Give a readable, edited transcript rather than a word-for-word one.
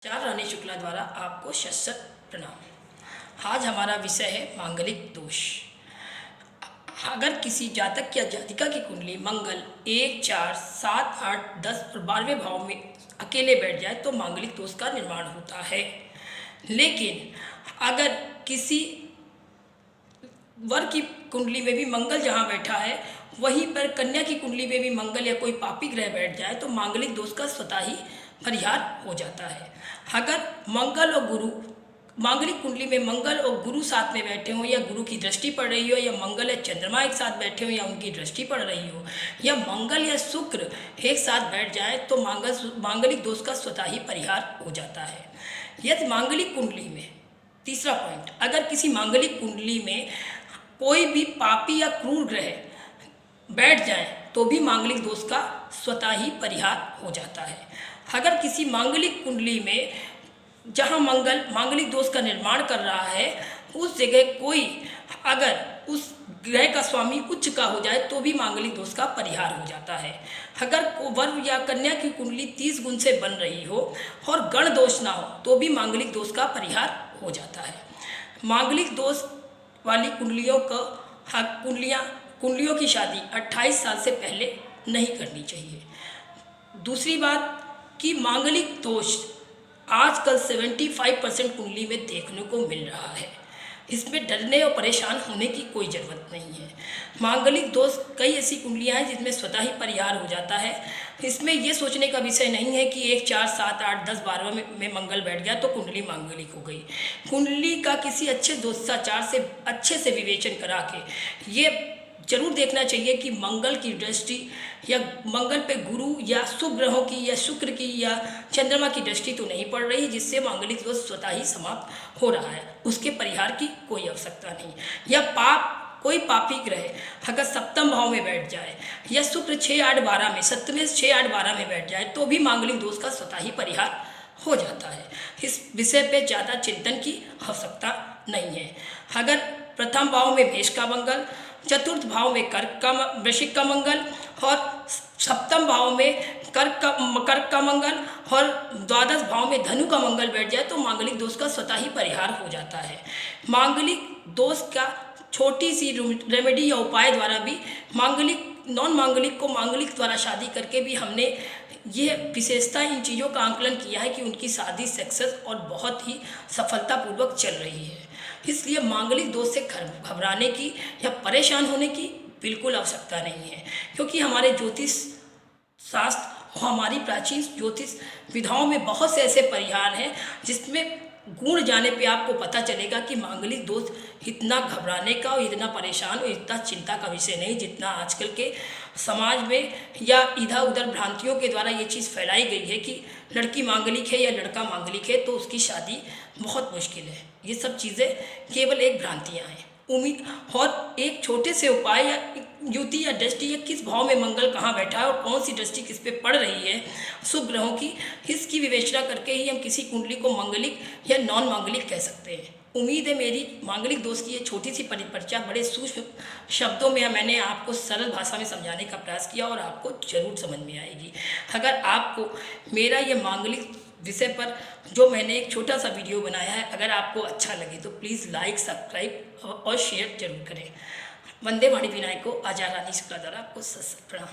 चार रानी शुक्ला द्वारा आपको शत प्रणाम। आज हमारा विषय है मांगलिक दोष। अगर किसी जातक या जातिका की कुंडली मंगल 1, 4, 7, 8, 10 और 12वें भाव में अकेले बैठ जाए तो मांगलिक दोष का निर्माण होता है। लेकिन अगर किसी वर की कुंडली में भी मंगल जहाँ बैठा है वहीं पर कन्या की कुंडली में भी मंगल या कोई पापी ग्रह बैठ जाए तो मांगलिक दोष का स्वतः ही परिहार हो जाता है। अगर मंगल और गुरु मांगलिक कुंडली में मंगल और गुरु साथ में बैठे हों या गुरु की दृष्टि पड़ रही हो या मंगल या चंद्रमा एक साथ बैठे हो या उनकी दृष्टि पड़ रही हो या मंगल या शुक्र एक साथ बैठ जाए तो मांगलिक दोष का स्वतः ही परिहार हो जाता है। यदि मांगलिक कुंडली में तीसरा पॉइंट, अगर किसी मांगलिक कुंडली में कोई भी पापी या क्रूर ग्रह बैठ जाए तो भी मांगलिक दोष का स्वतः ही परिहार हो जाता है। अगर किसी मांगलिक कुंडली में जहां मंगल मांगलिक दोष का निर्माण कर रहा है उस जगह कोई अगर उस ग्रह का स्वामी उच्च का हो जाए तो भी मांगलिक दोष का परिहार हो जाता है। अगर वर या कन्या की कुंडली 30 गुण से बन रही हो और गण दोष ना हो तो भी मांगलिक दोष का परिहार हो जाता है। मांगलिक दोष वाली कुंडलियों की शादी 28 साल से पहले नहीं करनी चाहिए। दूसरी बात कि मांगलिक दोष आजकल 75% कुंडली में देखने को मिल रहा है। इसमें डरने और परेशान होने की कोई ज़रूरत नहीं है। मांगलिक दोष कई ऐसी कुंडलियां हैं जिसमें स्वतः ही परिहार हो जाता है। इसमें ये सोचने का विषय नहीं है कि 1, 4, 7, 8, 10, 12 में मंगल बैठ गया तो कुंडली मांगलिक हो गई। कुंडली का किसी अच्छे दोषाचार से अच्छे से विवेचन करा के ये जरूर देखना चाहिए कि मंगल की दृष्टि या मंगल पे गुरु या शुभ ग्रहों की या शुक्र की या चंद्रमा की दृष्टि तो नहीं पड़ रही जिससे मांगलिक दोष स्वतः ही समाप्त हो रहा है। उसके परिहार की कोई आवश्यकता नहीं। या कोई पापी ग्रह अगर सप्तम भाव में बैठ जाए या शुक्र 6, 8, 12 में सप्तम 6, 8, 12 में बैठ जाए तो भी मांगलिक दोष का स्वतः ही परिहार हो जाता है। इस विषय पे ज़्यादा चिंतन की आवश्यकता नहीं है। अगर प्रथम भाव में मेष का मंगल, चतुर्थ भाव में वृश्चिक का मंगल और सप्तम भाव में कर्क का मंगल और द्वादश भाव में धनु का मंगल बैठ जाए तो मांगलिक दोष का स्वतः ही परिहार हो जाता है। मांगलिक दोष का छोटी सी रेमेडी या उपाय द्वारा भी नॉन मांगलिक को मांगलिक द्वारा शादी करके भी हमने ये विशेषता इन चीज़ों का आंकलन किया है कि उनकी शादी सक्सेस और बहुत ही सफलतापूर्वक चल रही है। इसलिए मांगलिक दोष से घबराने की या परेशान होने की बिल्कुल आवश्यकता नहीं है, क्योंकि हमारे ज्योतिष शास्त्र और हमारी प्राचीन ज्योतिष विधाओं में बहुत से ऐसे परिहार हैं जिसमें गुण जाने पे आपको पता चलेगा कि मांगलिक दोष इतना घबराने का और इतना परेशान और इतना चिंता का विषय नहीं जितना आजकल के समाज में या इधर उधर भ्रांतियों के द्वारा ये चीज़ फैलाई गई है कि लड़की मांगलिक है या लड़का मांगलिक है तो उसकी शादी बहुत मुश्किल है। ये सब चीज़ें केवल एक भ्रांतियाँ हैं। उम्मीद और एक छोटे से उपाय या युति या दृष्टि या किस भाव में मंगल कहाँ बैठा है और कौन सी दृष्टि किस पे पड़ रही है शुभ ग्रहों की, इसकी विवेचना करके ही हम किसी कुंडली को मांगलिक या नॉन मांगलिक कह सकते हैं। उम्मीद है मेरी मांगलिक दोष की ये छोटी सी परिचर्चा बड़े सूक्ष्म शब्दों में मैंने आपको सरल भाषा में समझाने का प्रयास किया और आपको जरूर समझ में आएगी। अगर आपको मेरा ये मांगलिक विषय पर जो मैंने एक छोटा सा वीडियो बनाया है अगर आपको अच्छा लगे तो प्लीज़ लाइक, सब्सक्राइब और शेयर जरूर करें। वंदे वाणी विनायक को आचार्य रानी शुक्ला द्वारा आपको सत प्रणाम।